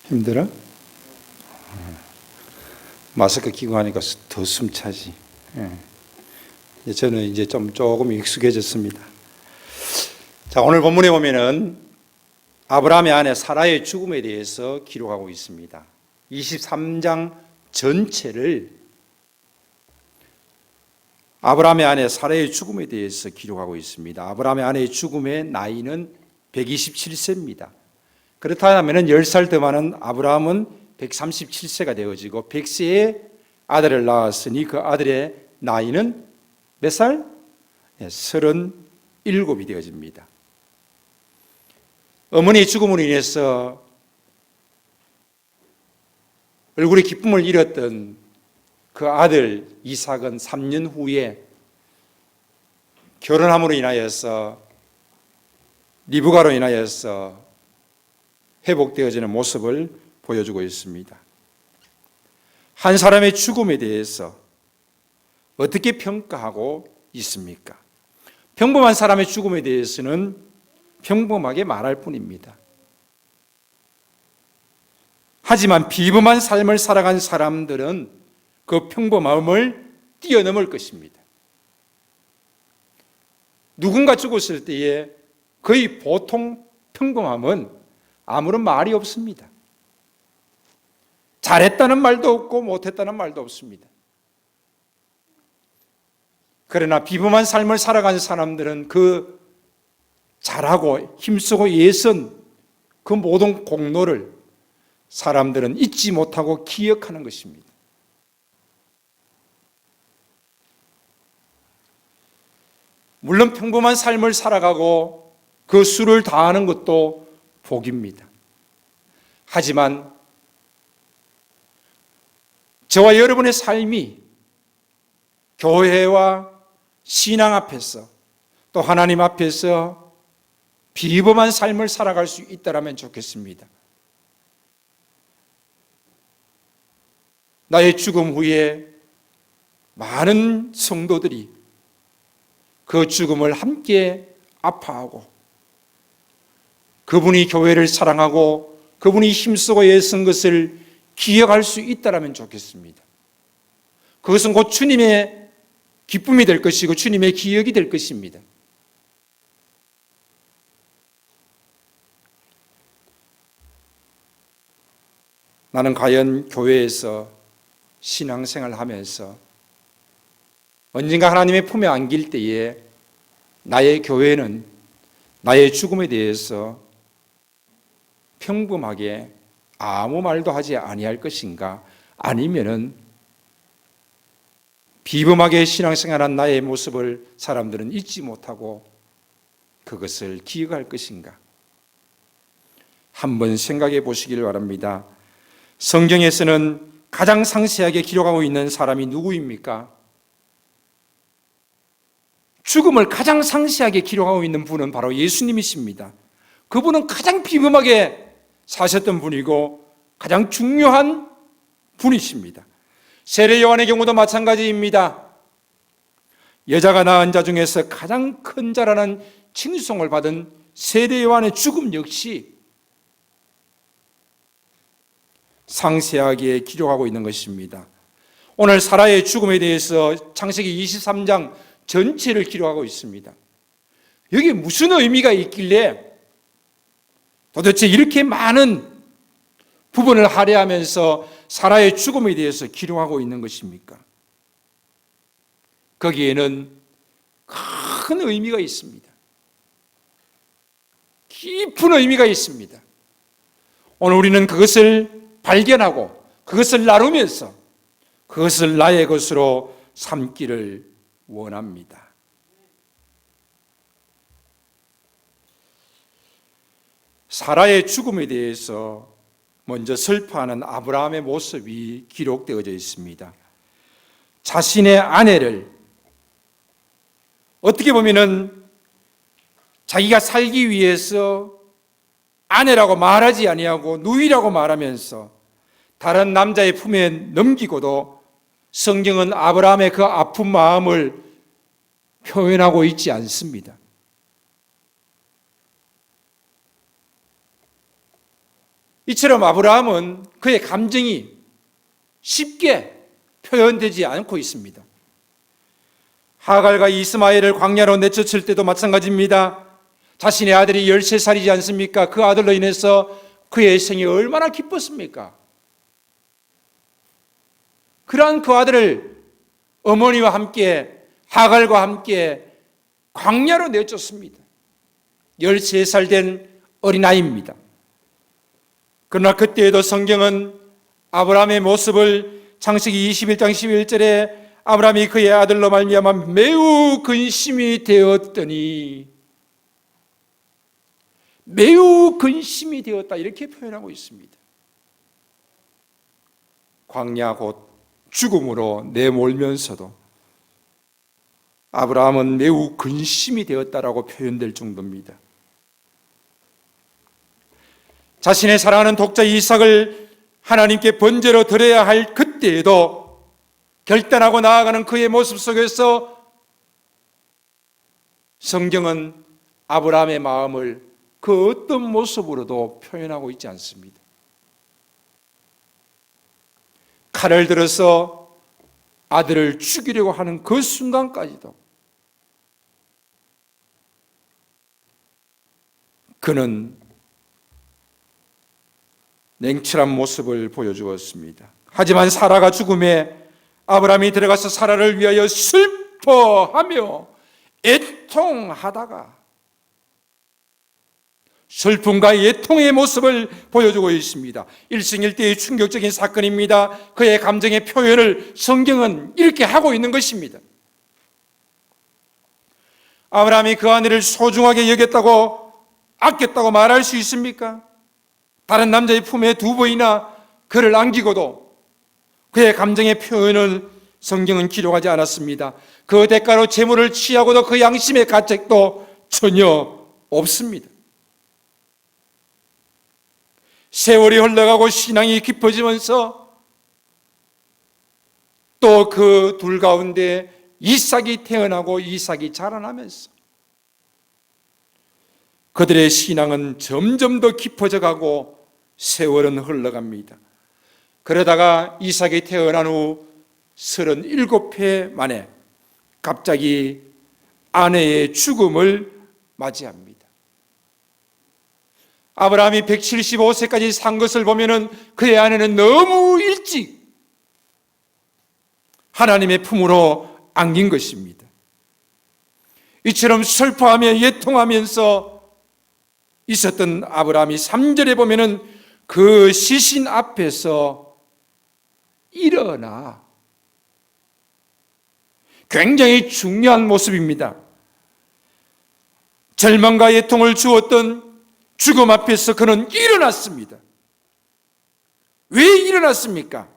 힘들어? 마스크 끼고 하니까 더 숨차지. 저는 이제 조금 익숙해졌습니다. 자, 오늘 본문에 보면은 아브라함의 아내 사라의 죽음에 대해서 기록하고 있습니다. 23장 전체를 아브라함의 아내 사라의 죽음에 대해서 기록하고 있습니다. 아브라함의 아내의 죽음의 나이는 127세입니다. 그렇다면 10살 더 많은 아브라함은 137세가 되어지고 100세에 아들을 낳았으니 그 아들의 나이는 몇 살? 37이 되어집니다. 어머니의 죽음으로 인해서 얼굴에 기쁨을 잃었던 그 아들 이삭은 3년 후에 결혼함으로 인하여서 리브가로 인하여서 회복되어지는 모습을 보여주고 있습니다. 한 사람의 죽음에 대해서 어떻게 평가하고 있습니까? 평범한 사람의 죽음에 대해서는 평범하게 말할 뿐입니다. 하지만 비범한 삶을 살아간 사람들은 그 평범함을 뛰어넘을 것입니다. 누군가 죽었을 때에 거의 보통 평범함은 아무런 말이 없습니다. 잘했다는 말도 없고 못했다는 말도 없습니다. 그러나 비범한 삶을 살아가는 사람들은 그 잘하고 힘쓰고 애쓴 그 모든 공로를 사람들은 잊지 못하고 기억하는 것입니다. 물론 평범한 삶을 살아가고 그 수를 다하는 것도 복입니다. 하지만 저와 여러분의 삶이 교회와 신앙 앞에서 또 하나님 앞에서 비범한 삶을 살아갈 수 있다면 좋겠습니다. 나의 죽음 후에 많은 성도들이 그 죽음을 함께 아파하고 그분이 교회를 사랑하고 그분이 힘쓰고 애쓴 것을 기억할 수 있다면 좋겠습니다. 그것은 곧 주님의 기쁨이 될 것이고 주님의 기억이 될 것입니다. 나는 과연 교회에서 신앙생활을 하면서 언젠가 하나님의 품에 안길 때에 나의 교회는 나의 죽음에 대해서 평범하게 아무 말도 하지 아니할 것인가? 아니면은 비범하게 신앙생활한 나의 모습을 사람들은 잊지 못하고 그것을 기억할 것인가? 한번 생각해 보시길 바랍니다. 성경에서는 가장 상세하게 기록하고 있는 사람이 누구입니까? 죽음을 가장 상세하게 기록하고 있는 분은 바로 예수님이십니다. 그분은 가장 비범하게 사셨던 분이고 가장 중요한 분이십니다. 세례 요한의 경우도 마찬가지입니다. 여자가 낳은 자 중에서 가장 큰 자라는 칭송을 받은 세례 요한의 죽음 역시 상세하게 기록하고 있는 것입니다. 오늘 사라의 죽음에 대해서 창세기 23장 전체를 기록하고 있습니다. 여기에 무슨 의미가 있길래 도대체 이렇게 많은 부분을 할애하면서 사라의 죽음에 대해서 기록하고 있는 것입니까? 거기에는 큰 의미가 있습니다. 깊은 의미가 있습니다. 오늘 우리는 그것을 발견하고 그것을 나누면서 그것을 나의 것으로 삼기를 원합니다. 사라의 죽음에 대해서 먼저 슬퍼하는 아브라함의 모습이 기록되어져 있습니다. 자신의 아내를 어떻게 보면은 자기가 살기 위해서 아내라고 말하지 아니하고 누이라고 말하면서 다른 남자의 품에 넘기고도 성경은 아브라함의 그 아픈 마음을 표현하고 있지 않습니다. 이처럼 아브라함은 그의 감정이 쉽게 표현되지 않고 있습니다. 하갈과 이스마엘을 광야로 내쫓을 때도 마찬가지입니다. 자신의 아들이 13살이지 않습니까? 그 아들로 인해서 그의 생이 얼마나 기뻤습니까? 그러한 그 아들을 어머니와 함께 하갈과 함께 광야로 내쫓습니다. 13살 된 어린아이입니다. 그러나 그때에도 성경은 아브라함의 모습을 창세기 21장 11절에 아브라함이 그의 아들로 말미암아 매우 근심이 되었더니, 매우 근심이 되었다, 이렇게 표현하고 있습니다. 광야 곧 죽음으로 내몰면서도 아브라함은 매우 근심이 되었다라고 표현될 정도입니다. 자신의 사랑하는 독자 이삭을 하나님께 번제로 드려야 할 그때에도 결단하고 나아가는 그의 모습 속에서 성경은 아브라함의 마음을 그 어떤 모습으로도 표현하고 있지 않습니다. 칼을 들어서 아들을 죽이려고 하는 그 순간까지도 그는 냉철한 모습을 보여주었습니다. 하지만 사라가 죽음에 아브라함이 들어가서 사라를 위하여 슬퍼하며 애통하다가 슬픔과 애통의 모습을 보여주고 있습니다. 일생일대의 충격적인 사건입니다. 그의 감정의 표현을 성경은 이렇게 하고 있는 것입니다. 아브라함이 그 아내를 소중하게 여겼다고, 아꼈다고 말할 수 있습니까? 다른 남자의 품에 2번이나 그를 안기고도 그의 감정의 표현을 성경은 기록하지 않았습니다. 그 대가로 재물을 취하고도 그 양심의 가책도 전혀 없습니다. 세월이 흘러가고 신앙이 깊어지면서 또 그 둘 가운데 이삭이 태어나고 이삭이 자라나면서 그들의 신앙은 점점 더 깊어져 가고 세월은 흘러갑니다. 그러다가 이삭이 태어난 후 37해 만에 갑자기 아내의 죽음을 맞이합니다. 아브라함이 175세까지 산 것을 보면은 그의 아내는 너무 일찍 하나님의 품으로 안긴 것입니다. 이처럼 슬퍼하며 애통하면서 있었던 아브라함이 3절에 보면은 그 시신 앞에서 일어나, 굉장히 중요한 모습입니다. 절망과 애통을 주었던 죽음 앞에서 그는 일어났습니다. 왜 일어났습니까?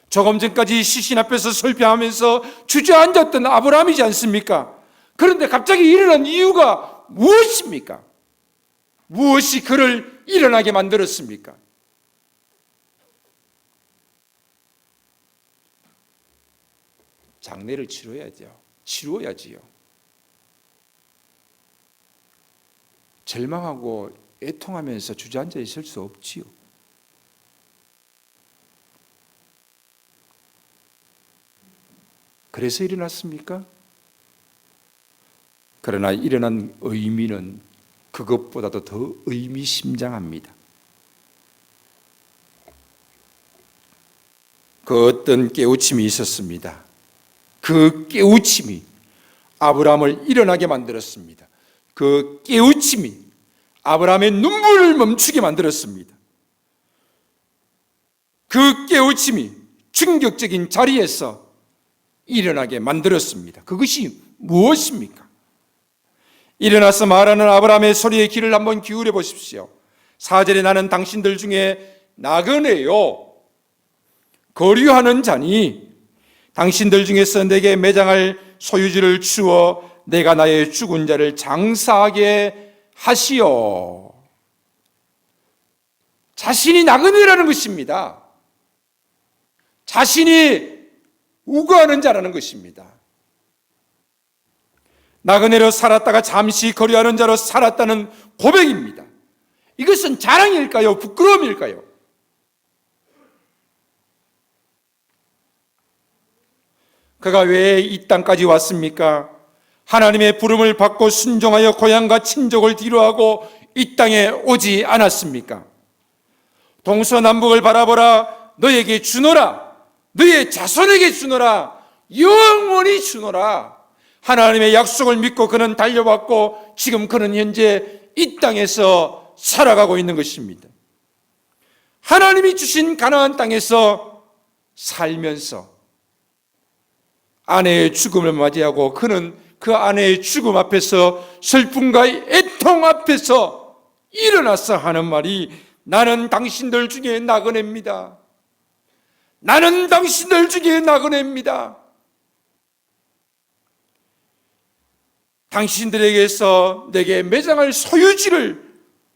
조금 전까지 시신 앞에서 슬퍼하면서 주저앉았던 아브라함이지 않습니까? 그런데 갑자기 일어난 이유가 무엇입니까? 무엇이 그를 일어나게 만들었습니까? 장례를 치루어야지요. 절망하고 애통하면서 주저앉아 있을 수 없지요. 그래서 일어났습니까? 그러나 일어난 의미는 그것보다도 더 의미심장합니다. 그 어떤 깨우침이 있었습니다. 그 깨우침이 아브라함을 일어나게 만들었습니다. 그 깨우침이 아브라함의 눈물을 멈추게 만들었습니다. 그 깨우침이 충격적인 자리에서 일어나게 만들었습니다. 그것이 무엇입니까? 일어나서 말하는 아브라함의 소리의 귀를 한번 기울여 보십시오. 4절에 나는 당신들 중에 나그네요, 거류하는 자니 당신들 중에서 내게 매장할 소유지를 주어 내가 나의 죽은 자를 장사하게 하시오. 자신이 나그네라는 것입니다. 자신이 우거하는 자라는 것입니다. 나그네로 살았다가 잠시 거류하는 자로 살았다는 고백입니다. 이것은 자랑일까요? 부끄러움일까요? 그가 왜 이 땅까지 왔습니까? 하나님의 부름을 받고 순종하여 고향과 친족을 뒤로하고 이 땅에 오지 않았습니까? 동서남북을 바라보라. 너에게 주노라. 너의 자손에게 주노라. 영원히 주노라. 하나님의 약속을 믿고 그는 달려왔고 지금 그는 현재 이 땅에서 살아가고 있는 것입니다. 하나님이 주신 가나안 땅에서 살면서 아내의 죽음을 맞이하고 그는 그 아내의 죽음 앞에서 슬픔과 애통 앞에서 일어나서 하는 말이 나는 당신들 중에 나그네입니다. 나는 당신들 중에 나그네입니다. 당신들에게서 내게 매장할 소유지를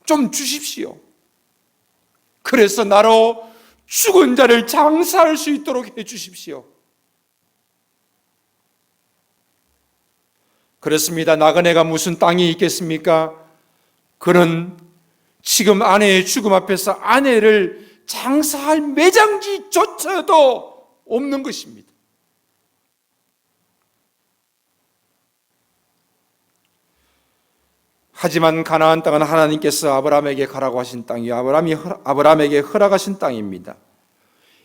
좀 주십시오. 그래서 나로 죽은 자를 장사할 수 있도록 해 주십시오. 그렇습니다. 나그네가 무슨 땅이 있겠습니까? 그는 지금 아내의 죽음 앞에서 아내를 장사할 매장지조차도 없는 것입니다. 하지만 가나안 땅은 하나님께서 아브라함에게 가라고 하신 땅이요, 아브라함에게 허락하신 땅입니다.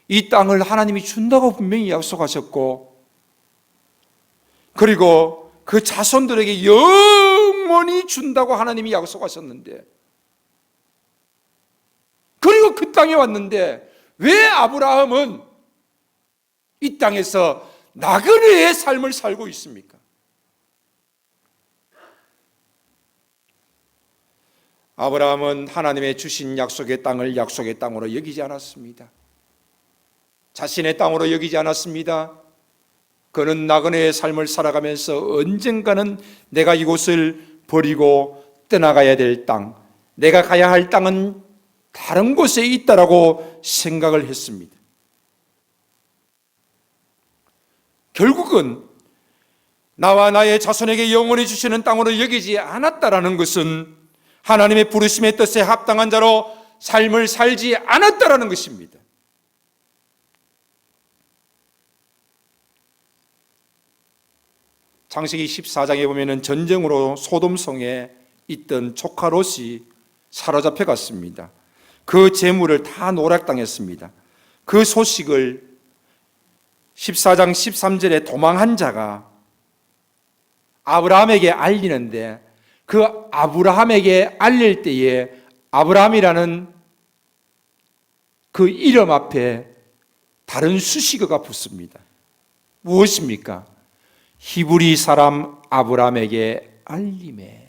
이 땅을 하나님이 준다고 분명히 약속하셨고, 그리고 그 자손들에게 영원히 준다고 하나님이 약속하셨는데, 그리고 그 땅에 왔는데 왜 아브라함은 이 땅에서 나그네의 삶을 살고 있습니까? 아브라함은 하나님의 주신 약속의 땅을 약속의 땅으로 여기지 않았습니다. 자신의 땅으로 여기지 않았습니다. 그는 나그네의 삶을 살아가면서 언젠가는 내가 이곳을 버리고 떠나가야 될 땅, 내가 가야 할 땅은 다른 곳에 있다라고 생각을 했습니다. 결국은 나와 나의 자손에게 영원히 주시는 땅으로 여기지 않았다라는 것은 하나님의 부르심의 뜻에 합당한 자로 삶을 살지 않았다라는 것입니다. 창세기 14장에 보면은 전쟁으로 소돔성에 있던 조카 롯이 사로잡혀 갔습니다. 그 재물을 다 노략당했습니다. 그 소식을 14장 13절에 도망한 자가 아브라함에게 알리는데, 그 아브라함에게 알릴 때에 아브라함이라는 그 이름 앞에 다른 수식어가 붙습니다. 무엇입니까? 히브리 사람 아브라함에게 알림에.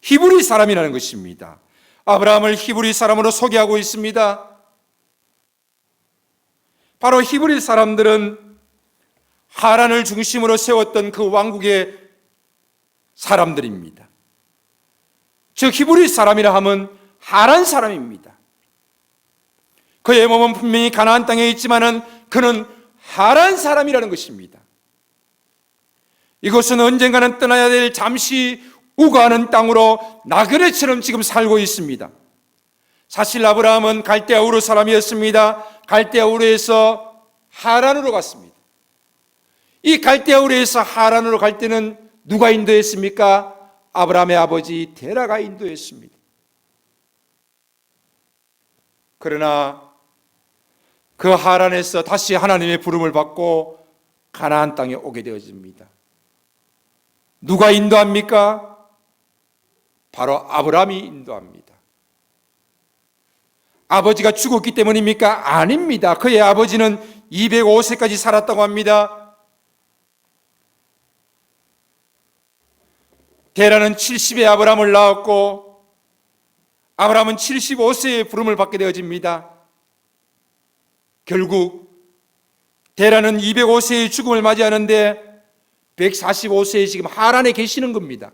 히브리 사람이라는 것입니다. 아브라함을 히브리 사람으로 소개하고 있습니다. 바로 히브리 사람들은 하란을 중심으로 세웠던 그 왕국의 사람들입니다. 즉 히브리 사람이라 하면 하란 사람입니다. 그의 몸은 분명히 가나안 땅에 있지만은 그는 하란 사람이라는 것입니다. 이곳은 언젠가는 떠나야 될 잠시 우거하는 땅으로 나그네처럼 지금 살고 있습니다. 사실 아브라함은 갈대아 우르 사람이었습니다. 갈대아 우르에서 하란으로 갔습니다. 이 갈대아 우르에서 하란으로 갈 때는 누가 인도했습니까? 아브라함의 아버지 데라가 인도했습니다. 그러나 그 하란에서 다시 하나님의 부름을 받고 가나안 땅에 오게 되어집니다. 누가 인도합니까? 바로 아브라함이 인도합니다. 아버지가 죽었기 때문입니까? 아닙니다. 그의 아버지는 205세까지 살았다고 합니다. 데라는 70에 아브라함을 낳았고 아브라함은 75세에 부름을 받게 되어집니다. 결국 데라는 205세의 죽음을 맞이하는데 145세에 지금 하란에 계시는 겁니다.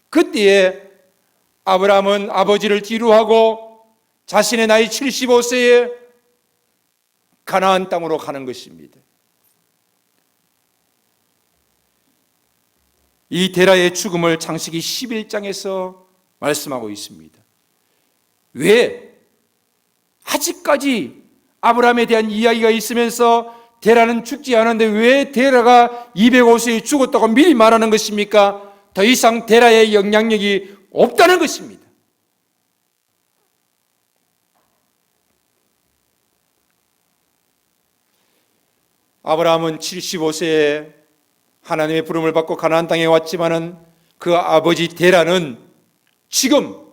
그때에 아브라함은 아버지를 뒤로하고 자신의 나이 75세에 가나안 땅으로 가는 것입니다. 이 데라의 죽음을 창세기 11장에서 말씀하고 있습니다. 왜? 아직까지 아브라함에 대한 이야기가 있으면서 데라는 죽지 않았는데 왜 데라가 205세에 죽었다고 미리 말하는 것입니까? 더 이상 데라의 영향력이 없다는 것입니다. 아브라함은 75세에 하나님의 부름을 받고 가나안 땅에 왔지만은 그 아버지 데라는 지금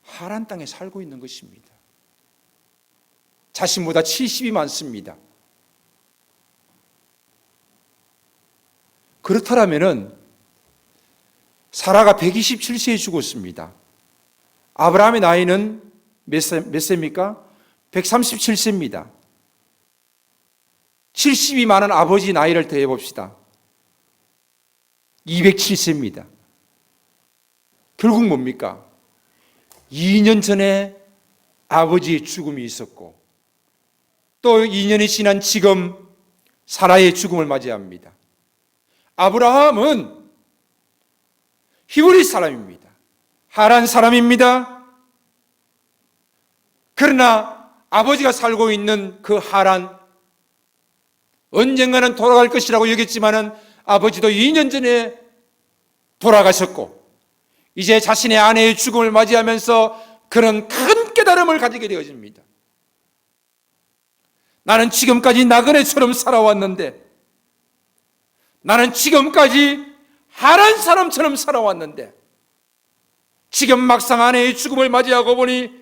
하란 땅에 살고 있는 것입니다. 자신보다 70이 많습니다. 그렇다면은 사라가 127세에 죽었습니다. 아브라함의 나이는 몇 세입니까? 137세입니다. 70이 많은 아버지 나이를 더해 봅시다. 207세입니다. 결국 뭡니까? 2년 전에 아버지의 죽음이 있었고 또 2년이 지난 지금 사라의 죽음을 맞이합니다. 아브라함은 히브리 사람입니다. 하란 사람입니다. 그러나 아버지가 살고 있는 그 하란, 언젠가는 돌아갈 것이라고 여겼지만은 아버지도 2년 전에 돌아가셨고 이제 자신의 아내의 죽음을 맞이하면서 그런 큰 깨달음을 가지게 되어집니다. 나는 지금까지 나그네처럼 살아왔는데, 나는 지금까지 하란 사람처럼 살아왔는데 지금 막상 아내의 죽음을 맞이하고 보니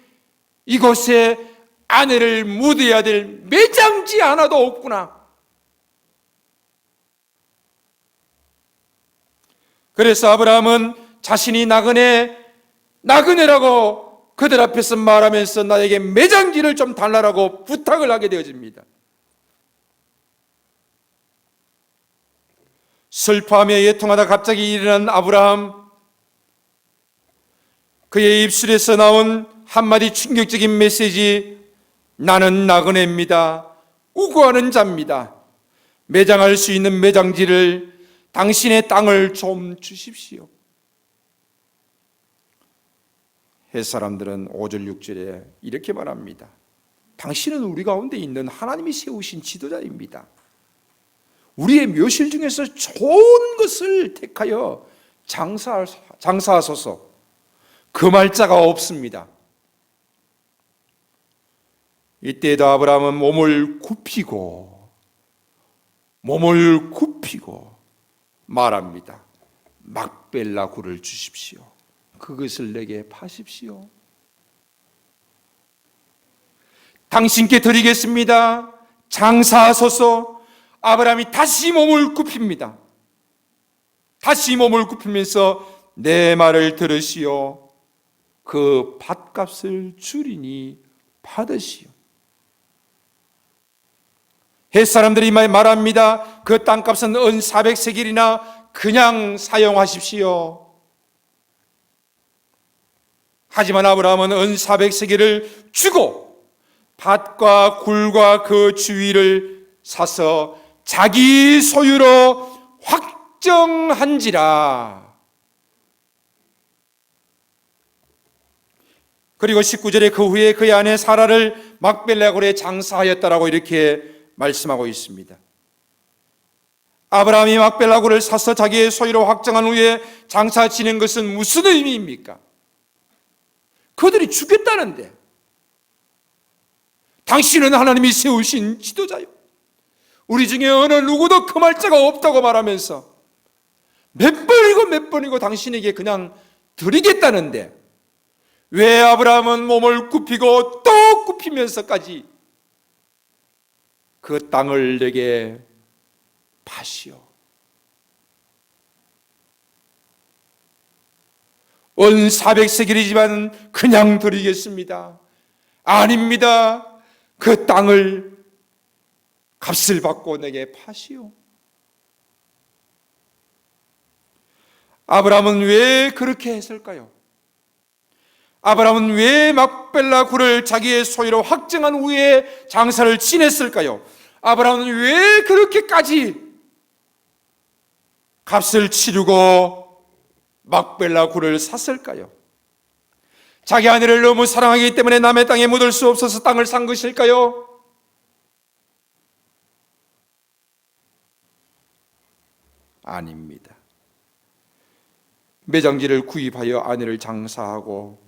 이곳에 아내를 묻어야 될 매장지 하나도 없구나. 그래서 아브라함은 자신이 나그네라고 그들 앞에서 말하면서 나에게 매장지를 좀 달라고 부탁을 하게 되어집니다. 슬퍼하며 애통하다 갑자기 일어난 아브라함, 그의 입술에서 나온 한마디 충격적인 메시지, 나는 나그네입니다. 우고하는 자입니다. 매장할 수 있는 매장지를, 당신의 땅을 좀 주십시오. 햇사람들은 5절 6절에 이렇게 말합니다. 당신은 우리 가운데 있는 하나님이 세우신 지도자입니다. 우리의 묘실 중에서 좋은 것을 택하여 장사하소서. 그 말자가 없습니다. 이때에도 아브라함은 몸을 굽히고 말합니다. 막벨라 굴을 주십시오. 그것을 내게 파십시오. 당신께 드리겠습니다. 장사하소서. 아브라함이 다시 몸을 굽힙니다. 다시 몸을 굽히면서 내 말을 들으시오. 그 밭값을 주리니 받으시오. 햇사람들이 말합니다. 그 땅값은 은 400세겔이나 그냥 사용하십시오. 하지만 아브라함은 은 400세겔을 주고 밭과 굴과 그 주위를 사서 자기 소유로 확정한지라. 그리고 19절에 그 후에 그의 아내 사라를 막벨라 굴에 장사하였다라고 이렇게 말씀하고 있습니다. 아브라함이 막벨라 굴을 사서 자기의 소유로 확정한 후에 장사 지는 것은 무슨 의미입니까? 그들이 죽겠다는데, 당신은 하나님이 세우신 지도자요, 우리 중에 어느 누구도 그 말자가 없다고 말하면서 몇 번이고 당신에게 그냥 드리겠다는데 왜 아브라함은 몸을 굽히고 또 굽히면서까지 그 땅을 내게 파시오. 은 400세겔이지만 그냥 드리겠습니다. 아닙니다. 그 땅을 값을 받고 내게 파시오. 아브라함은 왜 그렇게 했을까요? 아브라함은 왜 막벨라 굴을 자기의 소유로 확정한 후에 장사를 지냈을까요? 아브라함은 왜 그렇게까지 값을 치르고 막벨라 굴을 샀을까요? 자기 아내를 너무 사랑하기 때문에 남의 땅에 묻을 수 없어서 땅을 산 것일까요? 아닙니다. 매장지를 구입하여 아내를 장사하고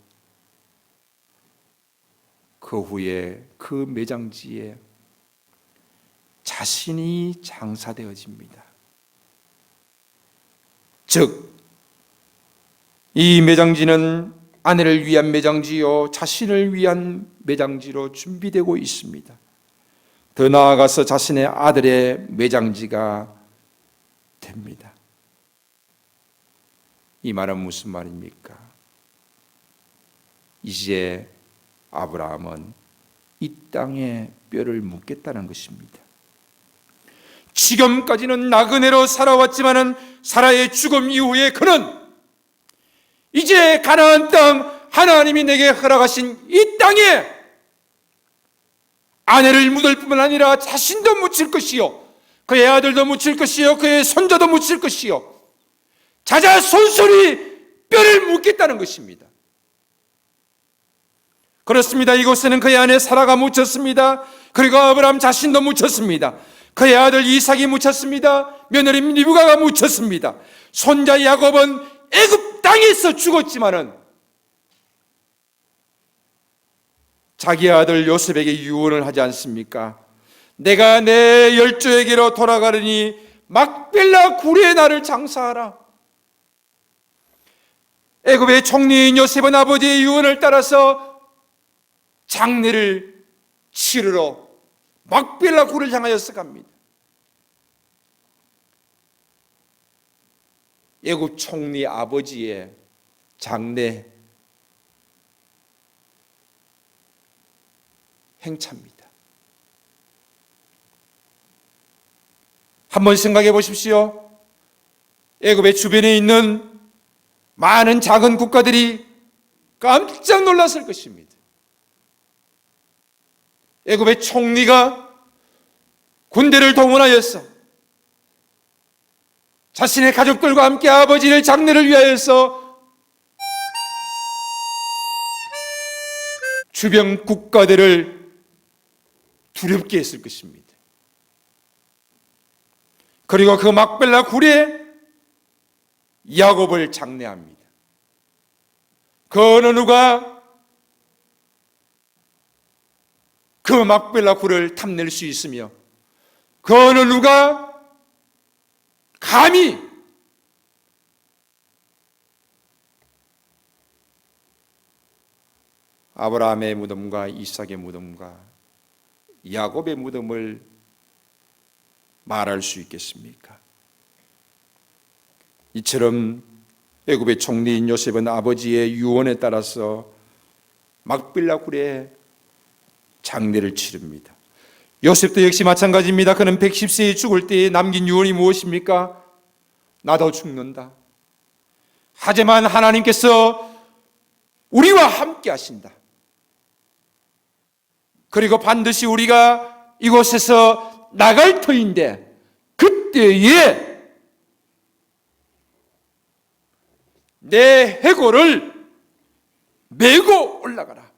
그 후에 그 매장지에 자신이 장사되어집니다. 즉, 이 매장지는 아내를 위한 매장지요, 자신을 위한 매장지로 준비되고 있습니다. 더 나아가서 자신의 아들의 매장지가 됩니다. 이 말은 무슨 말입니까? 이제 아브라함은 이 땅에 뼈를 묻겠다는 것입니다. 지금까지는 나그네로 살아왔지만은 사라의 죽음 이후에 그는 이제 가나안 땅, 하나님이 내게 허락하신 이 땅에 아내를 묻을 뿐만 아니라 자신도 묻힐 것이요, 그의 아들도 묻힐 것이요, 그의 손자도 묻힐 것이요, 자자손손이 뼈를 묻겠다는 것입니다. 그렇습니다. 이곳에는 그의 아내 사라가 묻혔습니다. 그리고 아브라함 자신도 묻혔습니다. 그의 아들 이삭이 묻혔습니다. 며느리 리브가가 묻혔습니다. 손자 야곱은 애굽 땅에서 죽었지만은 자기 아들 요셉에게 유언을 하지 않습니까? 내가 내 열조에게로 돌아가려니 막벨라 굴에 나를 장사하라. 애굽의 총리인 요셉은 아버지의 유언을 따라서 장례를 치르러 막벨라 굴을 향하여서 갑니다. 애굽 총리 아버지의 장례 행차입니다. 한번 생각해 보십시오. 애굽의 주변에 있는 많은 작은 국가들이 깜짝 놀랐을 것입니다. 애굽의 총리가 군대를 동원하여서 자신의 가족들과 함께 아버지의 장례를 위하여서 주변 국가들을 두렵게 했을 것입니다. 그리고 그 막벨라 굴에 야곱을 장례합니다. 그 어느 누가 그 막벨라 굴을 탐낼 수 있으며 그 어느 누가 감히 아브라함의 무덤과 이삭의 무덤과 야곱의 무덤을 말할 수 있겠습니까? 이처럼 애굽의 총리인 요셉은 아버지의 유언에 따라서 막빌라 굴에 장례를 치릅니다. 요셉도 역시 마찬가지입니다. 그는 110세에 죽을 때에 남긴 유언이 무엇입니까? 나도 죽는다. 하지만 하나님께서 우리와 함께 하신다. 그리고 반드시 우리가 이곳에서 나갈 터인데 그때에 내 해골을 메고 올라가라.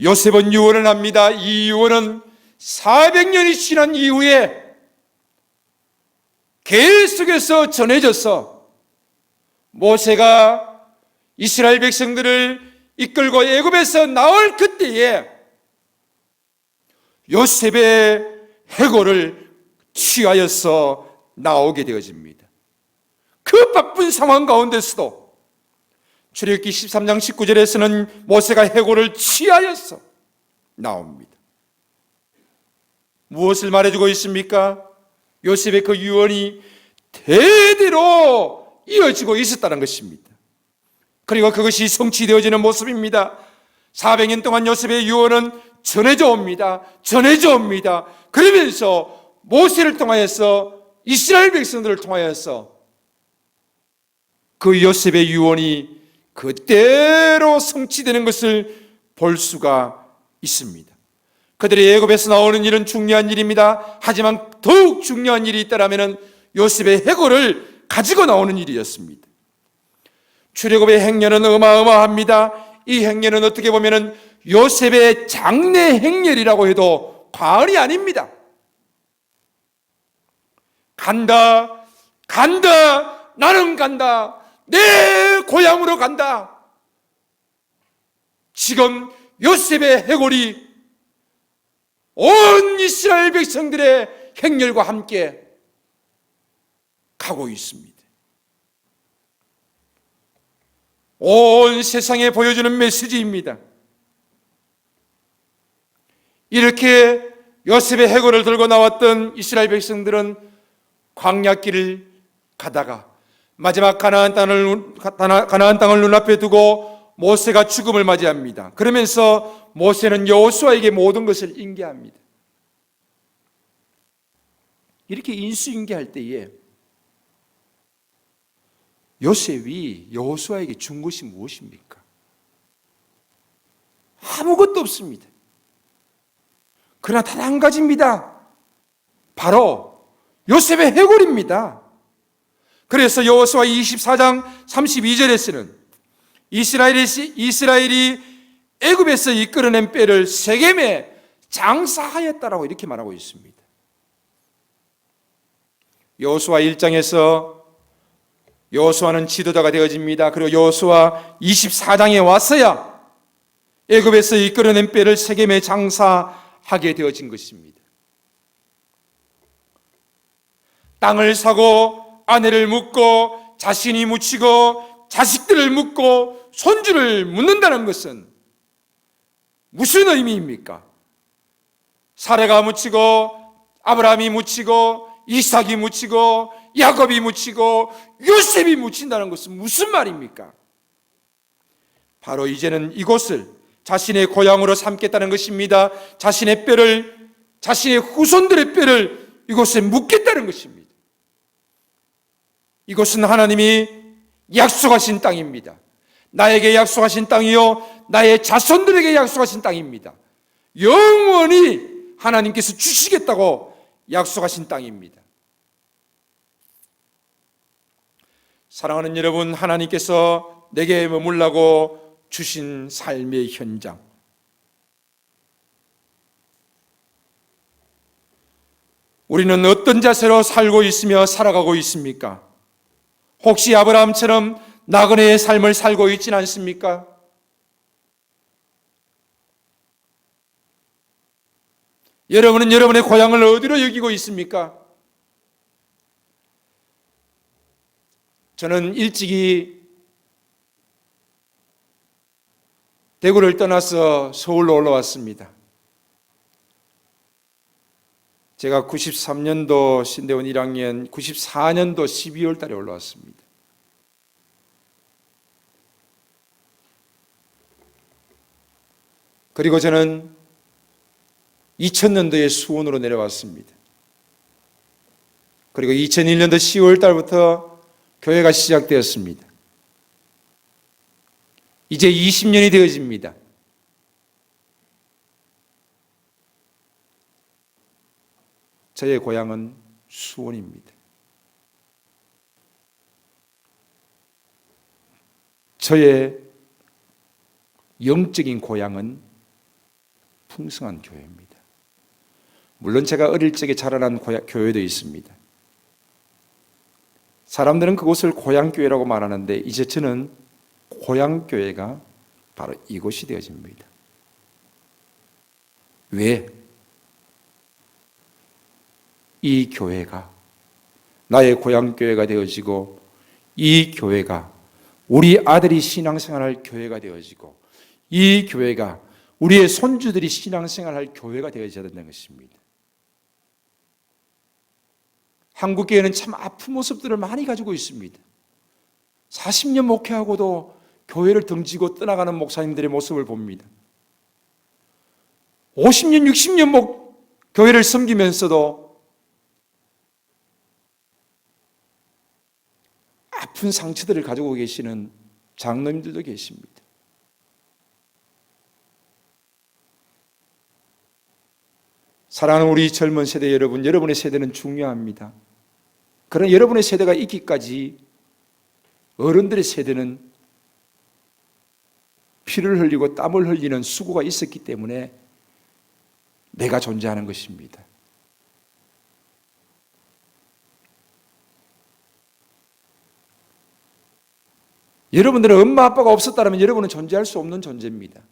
요셉은 유언을 합니다. 이 유언은 400년이 지난 이후에 계속해서 전해져서 모세가 이스라엘 백성들을 이끌고 애굽에서 나올 그때에 요셉의 해골을 취하여서 나오게 되어집니다. 그 바쁜 상황 가운데서도 출애굽기 13장 19절에서는 모세가 해골을 취하여서 나옵니다. 무엇을 말해주고 있습니까? 요셉의 그 유언이 대대로 이어지고 있었다는 것입니다. 그리고 그것이 성취되어지는 모습입니다. 400년 동안 요셉의 유언은 전해져 옵니다. 전해져 옵니다. 그러면서 모세를 통하여서 이스라엘 백성들을 통하여서 그 요셉의 유언이 그대로 성취되는 것을 볼 수가 있습니다. 그들이 애굽에서 나오는 일은 중요한 일입니다. 하지만 더욱 중요한 일이 있다면 요셉의 해골을 가지고 나오는 일이었습니다. 출애굽의 행렬은 어마어마합니다. 이 행렬은 어떻게 보면 요셉의 장례 행렬이라고 해도 과언이 아닙니다. 간다, 간다, 나는 간다, 내 고향으로 간다. 지금 요셉의 해골이 온 이스라엘 백성들의 행렬과 함께 가고 있습니다. 온 세상에 보여주는 메시지입니다. 이렇게 요셉의 해골을 들고 나왔던 이스라엘 백성들은 광야길을 가다가 마지막 가나안 땅을 눈앞에 두고 모세가 죽음을 맞이합니다. 그러면서 모세는 여호수아에게 모든 것을 인계합니다. 이렇게 인수인계할 때에 요셉이 여호수아에게 준 것이 무엇입니까? 아무것도 없습니다. 그러나 단 한 가지입니다. 바로 요셉의 해골입니다. 그래서 여호수아 24장 32절에서는 이스라엘이 애굽에서 이끌어낸 뼈를 세겜에 장사하였다라고 이렇게 말하고 있습니다. 여호수아 1장에서 여호수아는 지도자가 되어집니다. 그리고 여호수아 24장에 와서야 애굽에서 이끌어낸 뼈를 세겜에 장사하게 되어진 것입니다. 땅을 사고 아내를 묻고 자신이 묻히고 자식들을 묻고 손주를 묻는다는 것은 무슨 의미입니까? 사레가 묻히고 아브라함이 묻히고 이삭이 묻히고 야곱이 묻히고 요셉이 묻힌다는 것은 무슨 말입니까? 바로 이제는 이곳을 자신의 고향으로 삼겠다는 것입니다. 자신의 뼈를, 자신의 후손들의 뼈를 이곳에 묻겠다는 것입니다. 이곳은 하나님이 약속하신 땅입니다. 나에게 약속하신 땅이요 나의 자손들에게 약속하신 땅입니다. 영원히 하나님께서 주시겠다고 약속하신 땅입니다. 사랑하는 여러분, 하나님께서 내게 머물라고 주신 삶의 현장, 우리는 어떤 자세로 살고 있으며 살아가고 있습니까? 혹시 아브라함처럼 나그네의 삶을 살고 있지는 않습니까? 여러분은 여러분의 고향을 어디로 여기고 있습니까? 저는 일찍이 대구를 떠나서 서울로 올라왔습니다. 제가 93년도 신대원 1학년, 94년도 12월 달에 올라왔습니다. 그리고 저는 2000년도에 수원으로 내려왔습니다. 그리고 2001년도 10월 달부터 교회가 시작되었습니다. 이제 20년이 되어집니다. 저의 고향은 수원입니다. 저의 영적인 고향은 풍성한 교회입니다. 물론 제가 어릴 적에 자라난 교회도 있습니다. 사람들은 그곳을 고향교회라고 말하는데 이제 저는 고향교회가 바로 이곳이 되어집니다. 왜? 이 교회가 나의 고향교회가 되어지고 이 교회가 우리 아들이 신앙생활할 교회가 되어지고 이 교회가 우리의 손주들이 신앙생활할 교회가 되어져야 된다는 것입니다. 한국교회는 참 아픈 모습들을 많이 가지고 있습니다. 40년 목회하고도 교회를 등지고 떠나가는 목사님들의 모습을 봅니다. 50년, 60년 교회를 섬기면서도 아픈 상처들을 가지고 계시는 장로님들도 계십니다. 사랑하는 우리 젊은 세대 여러분, 여러분의 세대는 중요합니다. 그러나 여러분의 세대가 있기까지 어른들의 세대는 피를 흘리고 땀을 흘리는 수고가 있었기 때문에 내가 존재하는 것입니다. 여러분들은 엄마 아빠가 없었다면 여러분은 존재할 수 없는 존재입니다.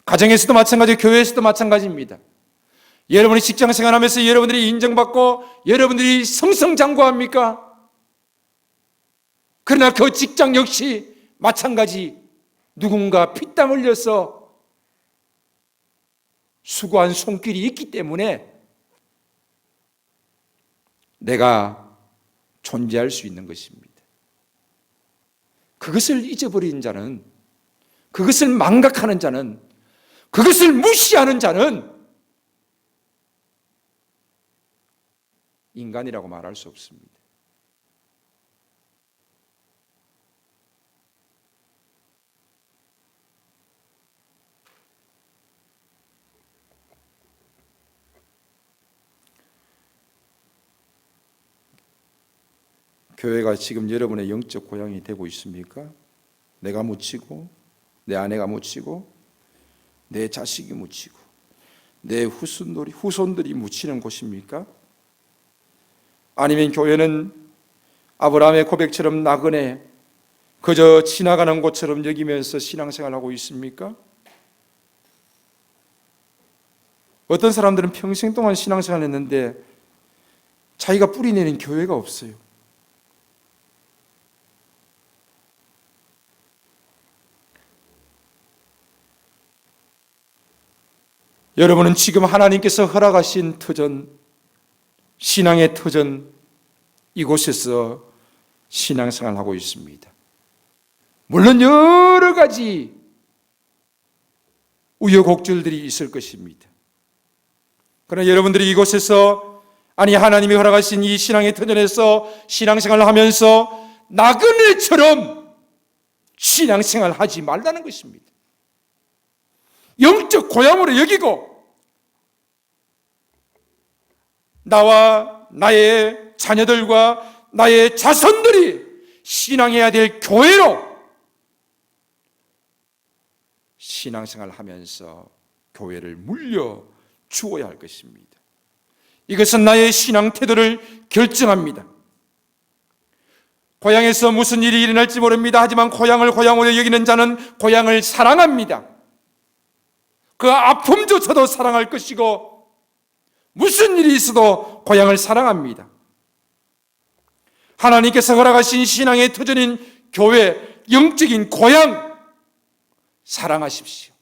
가정에서도 마찬가지고 교회에서도 마찬가지입니다. 여러분이 직장 생활하면서 여러분들이 인정받고 여러분들이 승승장구합니까? 그러나 그 직장 역시 마찬가지 누군가 피땀 흘려서 수고한 손길이 있기 때문에 내가 존재할 수 있는 것입니다. 그것을 잊어버린 자는, 그것을 망각하는 자는, 그것을 무시하는 자는 인간이라고 말할 수 없습니다. 교회가 지금 여러분의 영적 고향이 되고 있습니까? 내가 묻히고, 내 아내가 묻히고, 내 자식이 묻히고, 내 후손들이 묻히는 곳입니까? 아니면 교회는 아브라함의 고백처럼 나그네 그저 지나가는 곳처럼 여기면서 신앙생활하고 있습니까? 어떤 사람들은 평생 동안 신앙생활을 했는데 자기가 뿌리내린 교회가 없어요. 여러분은 지금 하나님께서 허락하신 터전, 신앙의 터전, 이곳에서 신앙생활을 하고 있습니다. 물론 여러 가지 우여곡절들이 있을 것입니다. 그러나 여러분들이 이곳에서, 아니 하나님이 허락하신 이 신앙의 터전에서 신앙생활을 하면서 나그네처럼 신앙생활을 하지 말라는 것입니다. 영적 고향으로 여기고 나와 나의 자녀들과 나의 자손들이 신앙해야 될 교회로 신앙생활을 하면서 교회를 물려 주어야 할 것입니다. 이것은 나의 신앙 태도를 결정합니다. 고향에서 무슨 일이 일어날지 모릅니다. 하지만 고향을 고향으로 여기는 자는 고향을 사랑합니다. 그 아픔조차도 사랑할 것이고 무슨 일이 있어도 고향을 사랑합니다. 하나님께서 허락하신 신앙의 터전인 교회, 영적인 고향 사랑하십시오.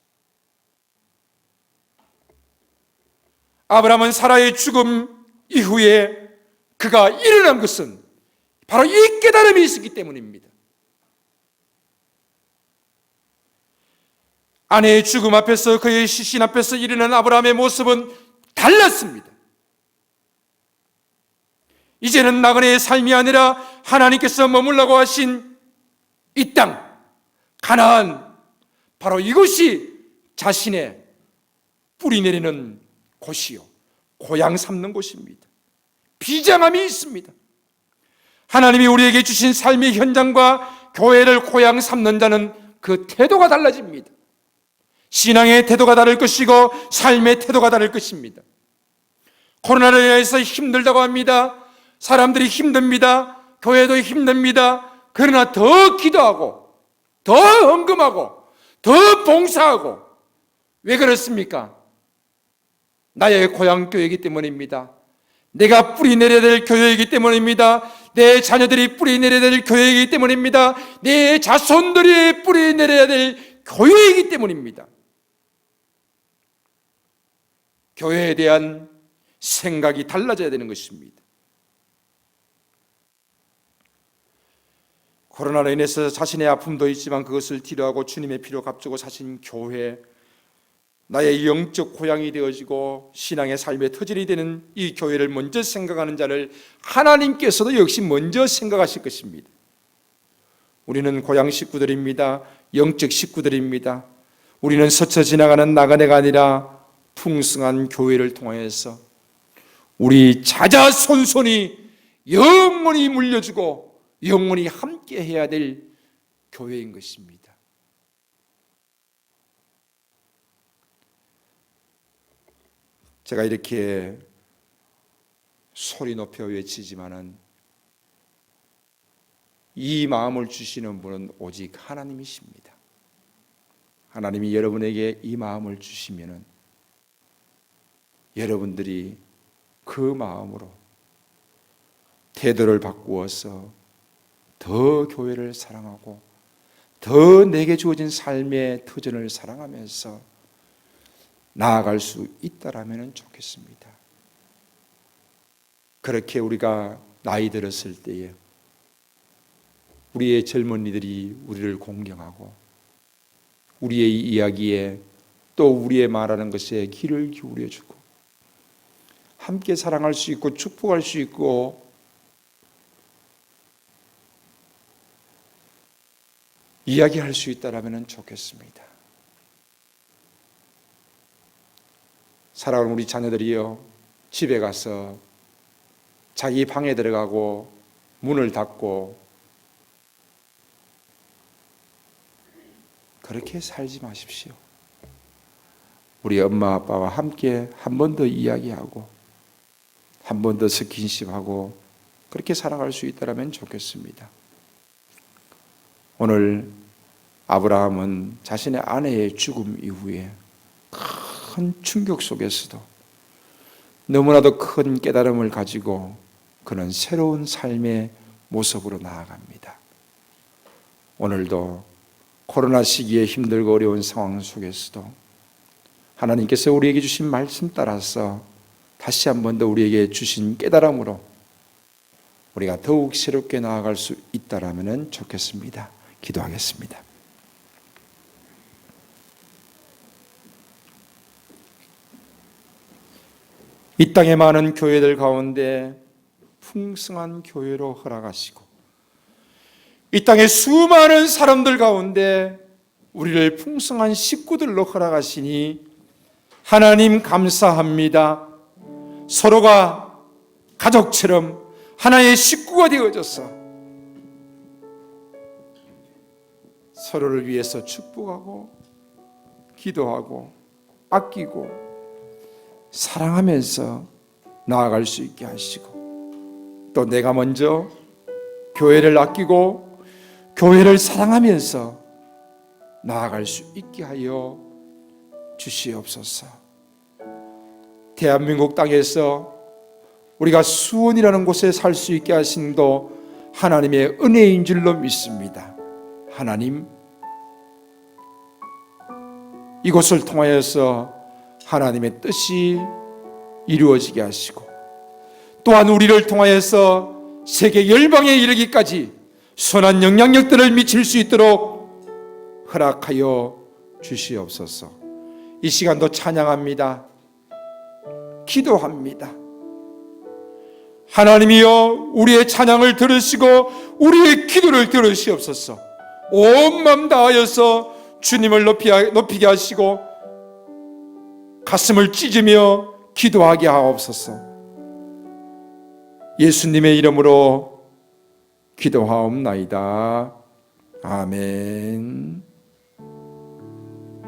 아브라함은 사라의 죽음 이후에 그가 일어난 것은 바로 이 깨달음이 있었기 때문입니다. 아내의 죽음 앞에서, 그의 시신 앞에서 일어난 아브라함의 모습은 달랐습니다. 이제는 나그네의 삶이 아니라 하나님께서 머물라고 하신 이 땅, 가나안, 바로 이곳이 자신의 뿌리 내리는 곳이요, 고향 삼는 곳입니다. 비장함이 있습니다. 하나님이 우리에게 주신 삶의 현장과 교회를 고향 삼는 자는 그 태도가 달라집니다. 신앙의 태도가 다를 것이고 삶의 태도가 다를 것입니다. 코로나로 인해서 힘들다고 합니다. 사람들이 힘듭니다. 교회도 힘듭니다. 그러나 더 기도하고 더 헌금하고 더 봉사하고, 왜 그렇습니까? 나의 고향 교회이기 때문입니다. 내가 뿌리 내려야 될 교회이기 때문입니다. 내 자녀들이 뿌리 내려야 될 교회이기 때문입니다. 내 자손들이 뿌리 내려야 될 교회이기 때문입니다. 교회에 대한 생각이 달라져야 되는 것입니다. 코로나로 인해서 자신의 아픔도 있지만 그것을 뒤로하고 주님의 피로 값주고 사신 교회, 나의 영적 고향이 되어지고 신앙의 삶의 터전이 되는 이 교회를 먼저 생각하는 자를 하나님께서도 역시 먼저 생각하실 것입니다. 우리는 고향 식구들입니다. 영적 식구들입니다. 우리는 스쳐 지나가는 나그네가 아니라 풍성한 교회를 통해서 우리 자자손손이 영원히 물려주고 영원히 함께 해야 될 교회인 것입니다. 제가 이렇게 소리 높여 외치지만은 이 마음을 주시는 분은 오직 하나님이십니다. 하나님이 여러분에게 이 마음을 주시면은 여러분들이 그 마음으로 태도를 바꾸어서 더 교회를 사랑하고 더 내게 주어진 삶의 터전을 사랑하면서 나아갈 수 있다라면 좋겠습니다. 그렇게 우리가 나이 들었을 때에 우리의 젊은이들이 우리를 공경하고 우리의 이야기에 또 우리의 말하는 것에 귀를 기울여주고 함께 사랑할 수 있고 축복할 수 있고 이야기할 수 있다라면 좋겠습니다. 사랑하는 우리 자녀들이요, 집에 가서 자기 방에 들어가고 문을 닫고 그렇게 살지 마십시오. 우리 엄마 아빠와 함께 한 번 더 이야기하고 한 번 더 스킨십하고 그렇게 살아갈 수 있다면 좋겠습니다. 오늘 아브라함은 자신의 아내의 죽음 이후에 큰 충격 속에서도 너무나도 큰 깨달음을 가지고 그는 새로운 삶의 모습으로 나아갑니다. 오늘도 코로나 시기에 힘들고 어려운 상황 속에서도 하나님께서 우리에게 주신 말씀 따라서 다시 한 번 더 우리에게 주신 깨달음으로 우리가 더욱 새롭게 나아갈 수 있다라면 좋겠습니다. 기도하겠습니다. 이 땅의 많은 교회들 가운데 풍성한 교회로 허락하시고 이 땅의 수많은 사람들 가운데 우리를 풍성한 식구들로 허락하시니 하나님 감사합니다. 서로가 가족처럼 하나의 식구가 되어져서 서로를 위해서 축복하고 기도하고 아끼고 사랑하면서 나아갈 수 있게 하시고 또 내가 먼저 교회를 아끼고 교회를 사랑하면서 나아갈 수 있게 하여 주시옵소서. 대한민국 땅에서 우리가 수원이라는 곳에 살 수 있게 하심도 하나님의 은혜인 줄로 믿습니다. 하나님, 이곳을 통하여서 하나님의 뜻이 이루어지게 하시고 또한 우리를 통하여서 세계 열방에 이르기까지 선한 영향력들을 미칠 수 있도록 허락하여 주시옵소서. 이 시간도 찬양합니다. 기도합니다. 하나님이여 우리의 찬양을 들으시고 우리의 기도를 들으시옵소서. 온 마음 다하여서 주님을 높이게 하시고 가슴을 찢으며 기도하게 하옵소서. 예수님의 이름으로 기도하옵나이다. 아멘.